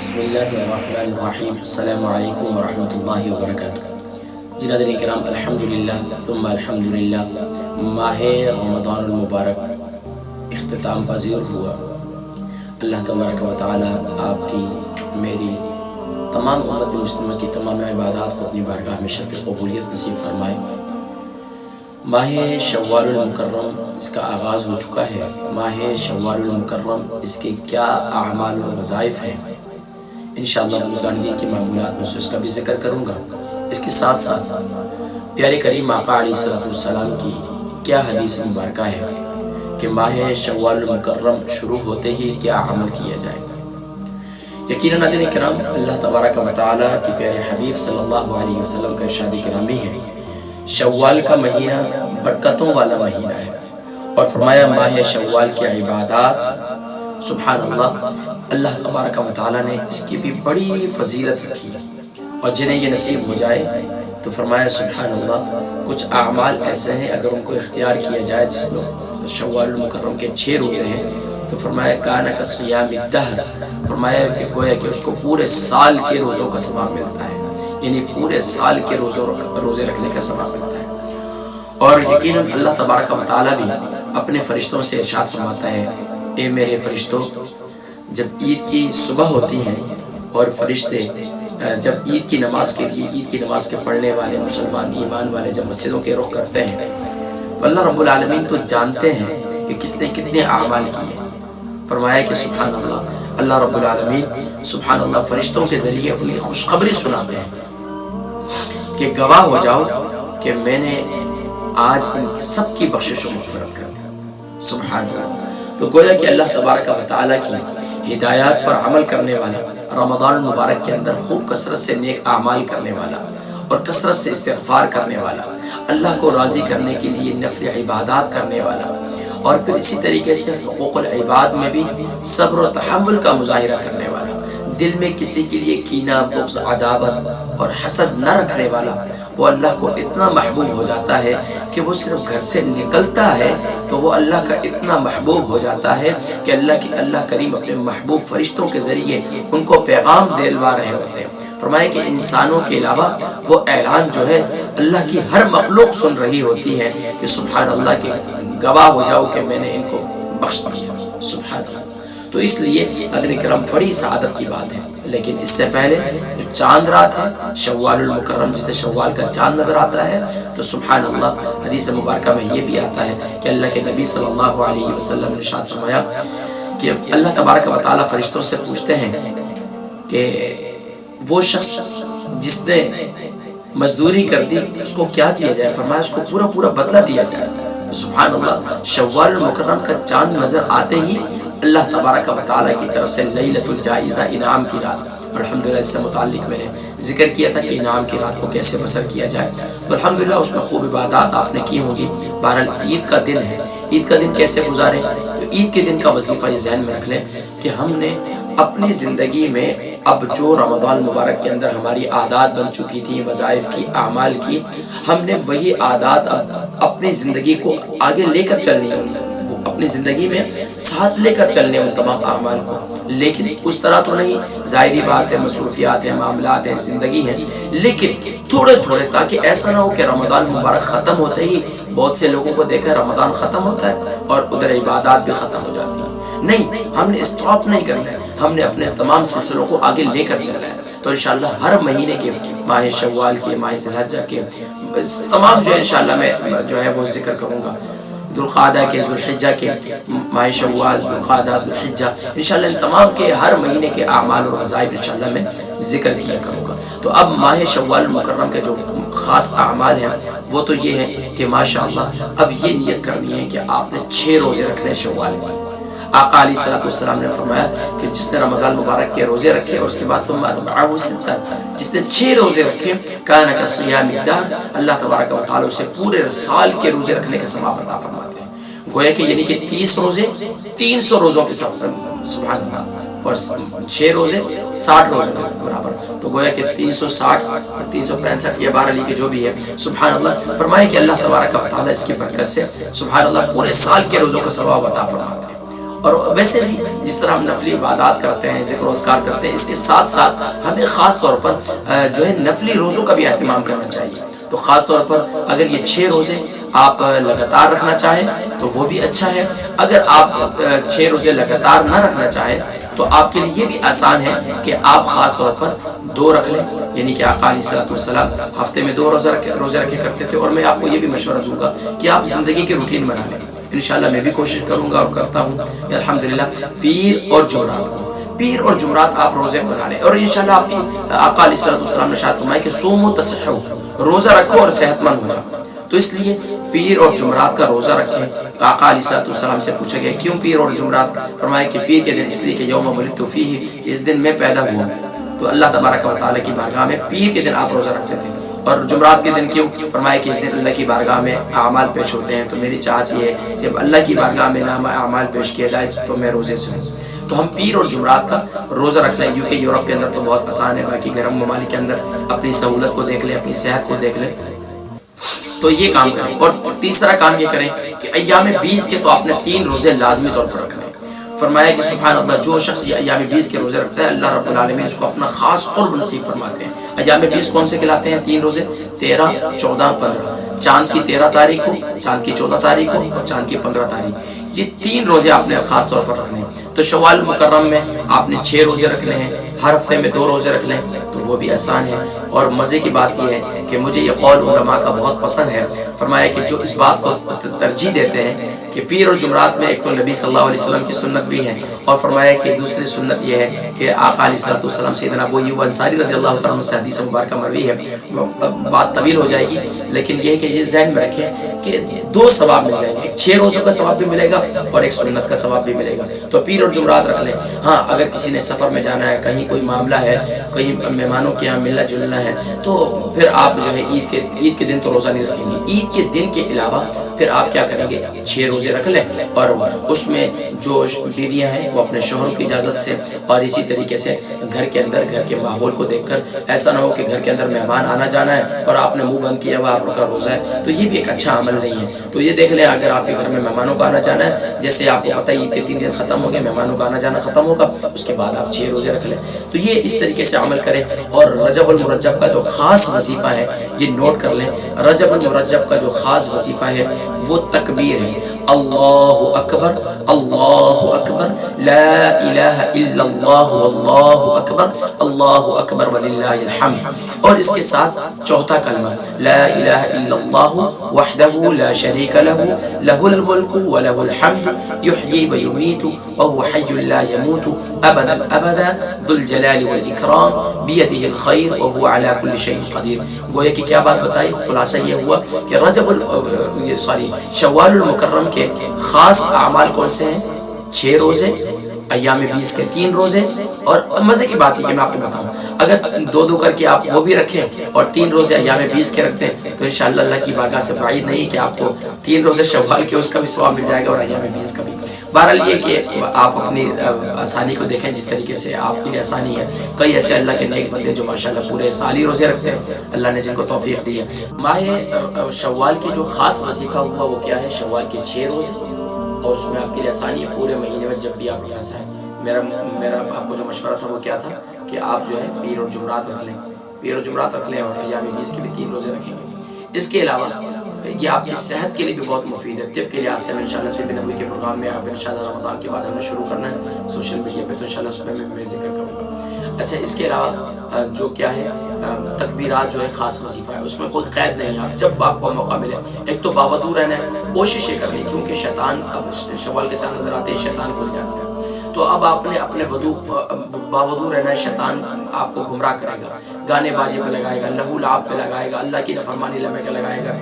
بسم اللہ الرحمن الرحیم السلام علیکم ورحمۃ اللہ وبرکاتہ۔ ناظرین کرام، الحمدللہ ثم الحمدللہ، ماہ رمضان المبارک اختتام پذیر ہوا۔ اللہ تبارک و تعالی آپ کی میری تمام امت مسلمہ کی تمام عبادات کو اپنی بارگاہ میں شرف قبولیت نصیب فرمائے۔ ماہ شوال المکرم اس کا آغاز ہو چکا ہے۔ ماہ شوال المکرم اس کے کیا اعمال و وظائف ہیں، انشاءاللہ بزرگان دین کی معمولات میں سے اس کا بھی ذکر کروں گا۔ اس کے ساتھ ساتھ پیارے کریم آقا علیہ السلام کی کیا حدیث مبارکہ ہے کہ ماہ شوال المکرم شروع ہوتے ہی کیا عمل کیا جائے گا۔ یقیناً ناظرین کرام، اللہ تبارک و تعالی کے پیارے حبیب صلی اللہ علیہ وسلم کا ارشاد گرامی ہے، شوال کا مہینہ برکتوں والا مہینہ ہے، اور فرمایا ماہ شوال کی عبادات سبحان اللہ تبارک و تعالیٰ نے اس کی بھی بڑی فضیلت رکھی ہے، اور جنہیں یہ نصیب ہو جائے تو فرمایا سبحان اللہ کچھ اعمال ایسے ہیں اگر ان کو اختیار کیا جائے، جس میں شوال المکرم کے 6 روزے ہیں، تو فرمایا کان کصیام الدہر، فرمایا کہ گویا کہ اس کو پورے سال کے روزوں کا ثواب ملتا ہے، یعنی پورے سال کے روزے رکھنے کا ثواب ملتا ہے۔ اور یقیناً اللہ تبارک و تعالیٰ بھی اپنے فرشتوں سے ارشاد فرماتا ہے، اے میرے فرشتوں، جب عید کی صبح ہوتی ہے اور فرشتے جب عید کی نماز کے پڑھنے والے مسلمان ایمان والے جب مسجدوں کے رخ کرتے ہیں تو اللہ رب العالمین تو جانتے ہیں کہ کس نے کتنے اعمال کیے۔ فرمایا کہ سبحان اللہ رب العالمین سبحان اللہ فرشتوں کے ذریعے اپنی خوشخبری سناتے ہیں کہ گواہ ہو جاؤ کہ میں نے آج ان سب کی بخشش و مغفرت کر دی۔ سبحان اللہ، تو گویا کہ اللہ تبارک و تعالیٰ کی ہدایات پر عمل کرنے والا، رمضان المبارک کے اندر خوب کثرت سے نیک اعمال کرنے والا اور کثرت سے استغفار کرنے والا، اللہ کو راضی کرنے کے لیے نفل عبادات کرنے والا، اور پھر اسی طریقے سے حقوق العباد میں بھی صبر و تحمل کا مظاہرہ کرنے والا، دل میں کسی کے لیے کینہ، بغض، عداوت اور حسد نہ رکھنے والا، وہ اللہ کو اتنا محبوب ہو جاتا ہے کہ وہ صرف گھر سے نکلتا ہے تو وہ اللہ کا اتنا محبوب ہو جاتا ہے کہ اللہ کریم اپنے محبوب فرشتوں کے ذریعے ان کو پیغام دلوا رہے ہوتے ہیں۔ فرمایا کہ انسانوں کے علاوہ وہ اعلان جو ہے اللہ کی ہر مخلوق سن رہی ہوتی ہے کہ سبحان اللہ کے گواہ ہو جاؤ کہ میں نے ان کو بخش دیا۔ سبحان اللہ، تو اس لیے ناظرین کرام بڑی سعادت کی بات ہے۔ لیکن اس سے پہلے جو چاند رات ہے شوال المکرم، جسے شوال کا چاند نظر آتا ہے، تو سبحان اللہ حدیث مبارکہ میں یہ بھی آتا ہے کہ اللہ کے نبی صلی اللہ علیہ وسلم نے ارشاد فرمایا کہ اللہ تبارک و تعالیٰ فرشتوں سے پوچھتے ہیں کہ وہ شخص جس نے مزدوری کر دی اس کو کیا دیا جائے؟ فرمایا اس کو پورا بدلہ دیا جائے۔ تو سبحان اللہ شوال المکرم کا چاند نظر آتے ہی اللہ تبارک و تعالیٰ کی طرف سے لیلۃ الجائزہ، انعام کی رات، اور الحمدللہ اس سے متعلق میں نے ذکر کیا تھا کہ انعام کی رات کو کیسے بسر کیا جائے، تو الحمدللہ اس میں خوب عبادات آپ نے کی ہوں گی۔ بہرحال عید کا دن ہے، عید کا دن کیسے گزارے؟ تو عید کے دن کا وظیفہ یہ ذہن میں رکھ لیں کہ ہم نے اپنی زندگی میں اب جو رمضان مبارک کے اندر ہماری عادات بن چکی تھی، وظائف کی، اعمال کی، ہم نے وہی عادات اپنی زندگی کو آگے لے کر چلنی ہے، اپنی زندگی میں ساتھ لے کر چلنے ان تمام اعمال کو، لیکن اس طرح تو نہیں، ظاہری بات ہے مصروفیات ہیں، معاملات ہیں، زندگی ہے، لیکن تھوڑے تاکہ ایسا نہ ہو کہ رمضان مبارک ختم ہوتے ہی بہت سے لوگوں کو دیکھا رمضان ختم ہوتا ہے اور ادھر عبادات بھی ختم ہو جاتی ہیں۔ نہیں، ہم نے اسٹاپ نہیں کرنا ہے، ہم نے اپنے تمام سلسلوں کو آگے لے کر چلنا ہے۔ تو انشاءاللہ ہر مہینے کے، ماہ شوال کے، ماہ ذی الحجہ کے تمام جو انشاءاللہ میں جو ہے وہ ذکر کروں گا، ذوالقعدہ کے، ذوالحجہ کے، ماہ شوال، ذوالقعدہ، ذوالحجہ، انشاءاللہ ان تمام کے ہر مہینے کے اعمال و وظائف انشاءاللہ میں ذکر کیا کروں گا۔ تو اب ماہ شوال مکرم کے جو خاص اعمال ہیں وہ تو یہ ہے کہ ماشاءاللہ اب یہ نیت کرنی ہے کہ آپ نے 6 روزے رکھنے شوال میں۔ آقا علیہ السلام نے فرمایا کہ جس نے رمضان مبارک کے روزے رکھے اور اس کے بعد ثم اتبعہ ستا، جس نے 6 روزے رکھے، کان کصیام الدہر، اللہ تبارک و تعالیٰ اسے پورے سال کے روزے رکھنے کا ثواب عطا فرماتے ہیں۔ گویا کہ یعنی کہ 30 روزے 300 روزوں کے ساتھ، سبحان اللہ، اور 6 روزے 60 روزوں کے برابر، تو گویا کہ 360 اور 365 یا 12 کے جو بھی ہے، سبحان اللہ، فرمایا کہ اللہ تبارک و تعالیٰ اس کی برکت سے سبحان اللہ پورے سال کے روزوں کا ثواب عطا فرماتے ہیں۔ اور ویسے بھی جس طرح ہم نفلی عبادات کرتے ہیں، ذکر و اذکار کرتے ہیں، اس کے ساتھ ساتھ ہمیں خاص طور پر جو ہے نفلی روزوں کا بھی اہتمام کرنا چاہیے۔ تو خاص طور پر اگر یہ 6 روزے آپ لگاتار رکھنا چاہیں تو وہ بھی اچھا ہے۔ اگر آپ 6 روزے لگاتار نہ رکھنا چاہیں تو آپ کے لیے یہ بھی آسان ہے کہ آپ خاص طور پر 2 رکھ لیں، یعنی کہ آقا علیہ السلام ہفتے میں 2 روزے رکھے کرتے تھے۔ اور میں آپ کو یہ بھی مشورہ دوں گا کہ آپ زندگی کی روٹین بنا لیں۔ انشاءاللہ میں بھی کوشش کروں گا اور کرتا ہوں کہ الحمدللہ پیر اور جمعرات آپ روزے بنا لیں، اور انشاءاللہ آپ کی آقا علیہ السلام نے ارشاد فرمایا کہ صوموا تصحوا، روزہ رکھو اور صحت مند ہو جاؤ۔ تو اس لیے پیر اور جمعرات کا روزہ رکھیں۔ آقا علیہ السلام سے پوچھا گیا کیوں پیر اور جمعرات؟ فرمایا کہ پیر کے دن اس لیے کہ یوم ولدت فیہ، اس دن میں پیدا ہوا۔ تو اللہ تبارک و تعالیٰ کی بارگاہ میں پیر کے دن آپ روزہ رکھتے تھے۔ اور جمعرات کے دن کیوں؟ فرمایا کہ اس دن اللہ کی بارگاہ میں اعمال پیش ہوتے ہیں۔ تو میری چاہت یہ ہے جب اللہ کی بارگاہ میں نام اعمال پیش کیا جائے تو میں روزے سے ہوں۔ تو ہم پیر اور جمعرات کا روزہ رکھ لیں۔ یو کے یورپ کے اندر تو بہت آسان ہے، باقی گرم ممالک کے اندر اپنی سہولت کو دیکھ لیں، اپنی صحت کو دیکھ لیں، تو یہ کام کریں۔ اور تیسرا کام یہ کریں کہ ایام 20 کے تو آپ نے 3 روزے لازمی طور پر رکھنے ہیں۔ فرمایا کہ سبحان اللہ، جو شخص یہ ایام 20 کے روزے رکھتا ہے اللہ رب العالمین اس کو اپنا خاص قرب نصیب فرماتے ہیں۔ ایام 20 کون سے کہلاتے ہیں؟ 3 روزے 13، 14، 15۔ چاند کی 13 تاریخ کو، چاند کی 14 تاریخ کو اور چاند کی 15 تاریخ، یہ 3 روزے آپ نے خاص طور پر رکھنے ہیں۔ تو شوال مکرم میں آپ نے 6 روزے رکھنے ہیں، ہر ہفتے میں 2 روزے رکھ لیں تو وہ بھی آسان ہے۔ اور مزے کی بات یہ ہے کہ مجھے یہ قول علماء کا بہت پسند ہے۔ فرمایا کہ جو اس بات کو ترجیح دیتے ہیں کہ پیر اور جمعرات میں ایک تو نبی صلی اللہ علیہ وسلم کی سنت بھی ہے، اور فرمایا کہ دوسری سنت یہ ہے کہ آقا علیہ السلام سیدنا ابو ایوب انصاری رضی اللہ تعالیٰ عنہ سے حدیث مبارکہ مروی ہے، بات طویل ہو جائے گی، لیکن یہ ہے کہ یہ ذہن میں رکھیں کہ 2 ثواب مل جائیں گے، 6 روزوں کا ثواب بھی ملے گا اور ایک سنت کا ثواب بھی ملے گا۔ تو پیر اور جمعرات رکھ لیں۔ ہاں اگر کسی نے سفر میں جانا ہے، کہیں کوئی معاملہ ہے، کہیں مہمانوں کے یہاں ملنا جلنا ہے، تو پھر آپ جو ہے عید کے دن تو روزہ نہیں رکھیں گے۔ عید کے دن کے علاوہ پھر آپ کیا کریں گے؟ 6 روزے رکھ لیں، اور اس میں جو بیویاں ہیں وہ اپنے شوہر کی اجازت سے، اور اسی طریقے سے گھر کے اندر گھر کے ماحول کو دیکھ کر، ایسا نہ ہو کہ گھر کے اندر مہمان آنا جانا ہے اور آپ نے منہ بند کیا ہوا آپ کا روزہ ہے، تو یہ بھی ایک اچھا عمل نہیں ہے۔ تو یہ دیکھ لیں اگر آپ کے گھر میں مہمانوں کا آنا جانا ہے، جیسے آپ کو پتہ ہے عید کے 3 دن ختم ہو گئے، مہمانوں کا آنا جانا ختم ہوگا، اس کے بعد آپ 6 روزے رکھ لیں۔ تو یہ اس طریقے سے عمل کریں۔ اور رجب المرجب کا جو خاص وظیفہ ہے یہ نوٹ کر لیں۔ رجب المرجب کا جو خاص وظیفہ ہے وہ تکبیر ہے، اللہ اکبر، اللہ اکبر، لا الہ الا اللہ، واللہ اکبر، اللہ اکبر وللہ الحمد۔ اور اس کے ساتھ چوتھا کلمہ لا الہ الا اللہ وحدہ لا شریک لہ، لہ الملک ولہ الحمد، یحیی ویمیت وهو حی لا يموت ابدا ابدا ذو الجلال والاکرام بیدہ الخیر وهو علی کل شیء قدیر۔ گویا کہ کیا بات بتائی؟ خلاصہ یہ ہوا کہ شوال المکرم کے خاص اعمال کون سے ہیں؟ 6 روزے، ایام 20 کے 3 روزے، اور مزے کی بات ہے کہ میں آپ کو بتاؤں اگر 2 کر کے آپ وہ بھی رکھیں اور 3 روزے ایام 20 کے رکھتے ہیں تو انشاءاللہ اللہ کی بارگاہ سے بعید نہیں کہ آپ کو 3 روزے شوال کے اس کا بھی ثواب مل جائے گا اور ایام 20 کا بھی۔ بہرحال یہ کہ آپ اپنی آسانی کو دیکھیں جس طریقے سے آپ کے لیے آسانی ہے۔ کئی ایسے اللہ کے نیک بندے جو ماشاءاللہ پورے سال ہی روزے رکھتے ہیں، اللہ نے جن کو توفیق دی ہے۔ ماہ شوال کی جو خاص وظیفہ ہوا وہ کیا ہے؟ شوال کے 6 روزے، اور اس میں آپ کے لیے آسانی ہے پورے مہینے میں جب بھی آپ یہاں سے آئیں۔ میرا آپ کو جو مشورہ تھا وہ کیا تھا کہ آپ جو ہے پیر اور جمعرات رکھ لیں، پیر اور جمعرات رکھ لیں، اور ایام 20 کے بھی 3 روزے رکھیں گے۔ اس کے علاوہ یہ آپ کی صحت کے لیے بھی بہت مفید ہے۔ طب کے لحاظ سے انشاءاللہ طب نبوی کے پروگرام میں آپ انشاءاللہ رمضان کے بعد ہمیں شروع کرنا ہے سوشل میڈیا پہ، تو انشاءاللہ اس میں میں ذکر کروں گا۔ اچھا اس کے علاوہ جو کیا ہے تکبیرات جو ہے خاص وظیفہ ہے، اس میں کوئی قید نہیں ہے، آپ آپ کو موقع ملے ایک تو باوضو رہنا ہے، کوشش یہ کرنی کیونکہ شیطان اب شوال کے چاند نظر آتے ہیں شیطان کھل جاتا ہے، تو اب آپ نے اپنے باوضو رہنا ہے، شیطان آپ کو گمراہ کرے گا، گانے باجے پہ لگائے گا، لہو لعب پہ لگائے گا، اللہ کی نافرمانی لمحے کا لگائے گا،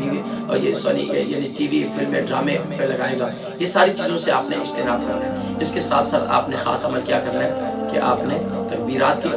اور یعنی ٹی وی فلمیں ڈرامے پہ لگائے گا۔ یہ ساری چیزوں سے آپ نے اجتناب کرنا ہے۔ اس کے ساتھ ساتھ آپ نے خاص عمل کیا کرنا ہے کہ آپ نے تکبیرات کی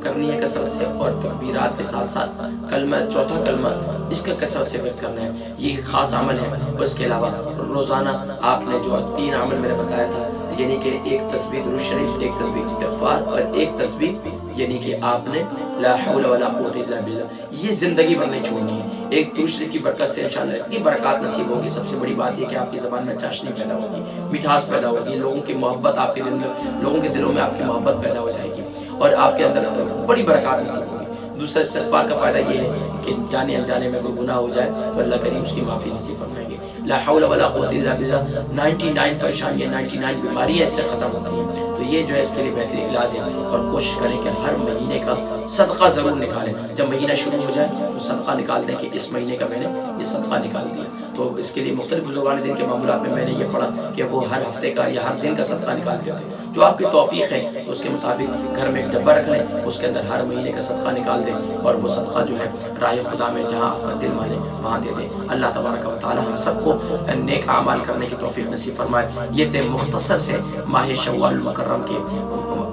کرنی ہے کثرت سے، اور تکبیرات کے ساتھ ساتھ کلمہ، چوتھا کلمہ اس کا کثرت سے ورد کرنا ہے، یہ خاص عمل ہے۔ اور اس کے علاوہ روزانہ آپ نے جو 3 عمل میں نے بتایا تھا، یعنی کہ ایک تسبیح درود شریف، ایک تسبیح استغفار، اور ایک تسبیح یعنی کہ آپ نے لا حول ولا قوت الا باللہ، یہ زندگی بھر نہیں چھوڑنی ہے۔ ایک دوسرے کی برکت سے انشاءاللہ اتنی برکات نصیب ہوگی. سب سے بڑی بات یہ کہ آپ کی زبان میں چاشنی پیدا ہوگی, مٹھاس پیدا ہوگی, لوگوں کی محبت آپ کے دل میں, لوگوں کے دلوں میں آپ کی محبت پیدا ہو جائے گی اور آپ کے اندر بڑی برکات نصیب ہوگی. دوسرا استغفار کا فائدہ یہ ہے کہ جانے انجانے میں کوئی گناہ ہو جائے تو اللہ کریم اس کی معافی نصیب فرمائیں گے. لا حول ولا قوت الا باللہ. 99 پریشانیاں, 99 بیماریاں اس سے ختم ہوتی ہیں. تو یہ جو ہے اس کے لیے بہترین علاج ہے. اور کوشش کریں کہ ہر مہینے کا صدقہ ضرور نکالیں. جب مہینہ شروع ہو جائے تو صدقہ نکال دیں کہ اس مہینے کا میں نے یہ صدقہ نکال دیا. تو اس کے لیے مختلف بزرگان دین کے معمولات میں نے یہ پڑھا کہ وہ ہر ہفتے کا یا ہر دن کا صدقہ نکال دیتے ہیں. جو آپ کی توفیق ہے اس کے مطابق گھر میں ایک ڈبہ رکھ لیں, اس کے اندر ہر مہینے کا صدقہ نکال دیں اور وہ صدقہ جو ہے راہ خدا میں جہاں آپ کا دل مانے وہاں دے دیں. اللہ تبارک و تعالی ہم سب کو نیک اعمال کرنے کی توفیق نصیب فرمائے. یہ تھے مختصر سے ماہ شوال المکرم کے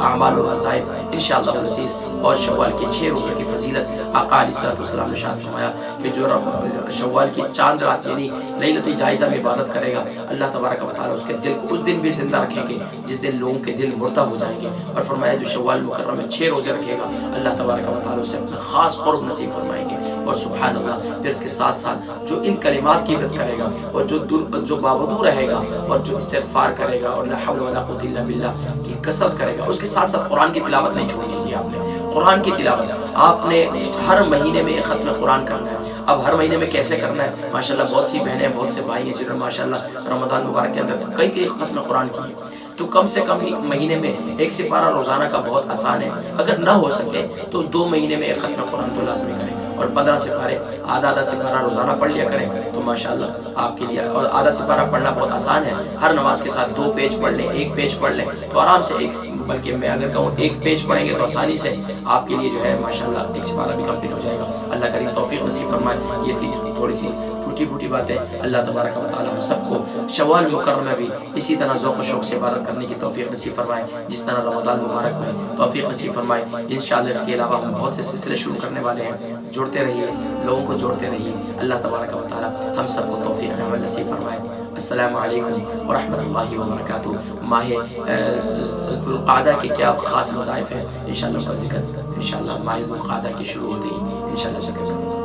اعمال و وظائف انشاءاللہ العزیز. اور شوال کے 6 روزوں کی فضیلت آقا علیہ الصلوۃ والسلام نے ارشاد فرمایا کہ جو شوال کی چاند رات یعنی لیلۃ الجائزہ میں عبادت کرے گا, اللہ تبارک و تعالی اس کے دل کو اس دن بھی زندہ رکھیں گے جس دن لوگوں کے دل مردہ ہو جائیں گے. اور فرمایا جو شوال مکرم میں 6 روزے رکھے گا اللہ تبارک و تعالی اسے اپنا خاص قرب نصیب فرمائیں گے. اور سبحان اللہ, پھر اس کے ساتھ ساتھ جو ان کلمات کی ورد کرے گا اور جو باوضو رہے گا اور جو استغفار کرے گا اور لا حول ولا قوت الا باللہ کی کثرت کرے گا, اس کے ساتھ ساتھ قرآن کی تلاوت نہیں چھوڑنی ہے. آپ نے قرآن کی تلاوت آپ نے ہر مہینے میں ایک ختم قرآن کرنا ہے. اب ہر مہینے میں کیسے کرنا ہے؟ ماشاءاللہ بہت سی بہنیں, بہت سے بھائی ہیں جنہوں نے ماشاءاللہ رمضان مبارک کے اندر کئی ختم قرآن کی. تو کم سے کم مہینے میں 1 سپارہ روزانہ کا بہت آسان ہے. اگر نہ ہو سکے تو 2 مہینے میں ایک ختم قرآن تو لازمی کریں اور 15 سپارے آدھا سپارہ روزانہ پڑھ لیا کریں تو ماشاءاللہ آپ کے لیے. اور آدھا سپارہ پڑھنا بہت آسان ہے, ہر نماز کے ساتھ 2 پیج پڑھ لیں, 1 پیج پڑھ لیں تو آرام سے بلکہ میں اگر کہوں 1 پیج پڑھیں گے تو آسانی سے آپ کے لیے جو ہے ماشاءاللہ 1 سپارہ بھی کمپلیٹ ہو جائے گا. اللہ کریم توفیق نصیب فرمائے. یہ تھی تھوڑی سی ٹوٹی پھوٹی باتیں. اللہ تبارک و تعالی ہم سب کو شوال مکرم میں بھی اسی طرح ذوق و شوق سے عبادت کرنے کی توفیق نصیب فرمائے جس طرح رمضان مبارک میں توفیق نصیب فرمائے. انشاءاللہ اس کے علاوہ ہم بہت سے سلسلے شروع کرنے والے ہیں. جوڑتے رہیے, لوگوں کو جوڑتے رہیے. اللہ تبارک و تعالی ہم سب کو توفیق عمل نصیب فرمائے. السلام علیکم ورحمۃ اللہ وبرکاتہ. ماہ ذو القعدہ کے کیا خاص وظائف ہیں انشاءاللہ کا ذکر انشاءاللہ ماہ ذو القعدہ کی شروع ہوتے ہی انشاءاللہ ذکر کریں.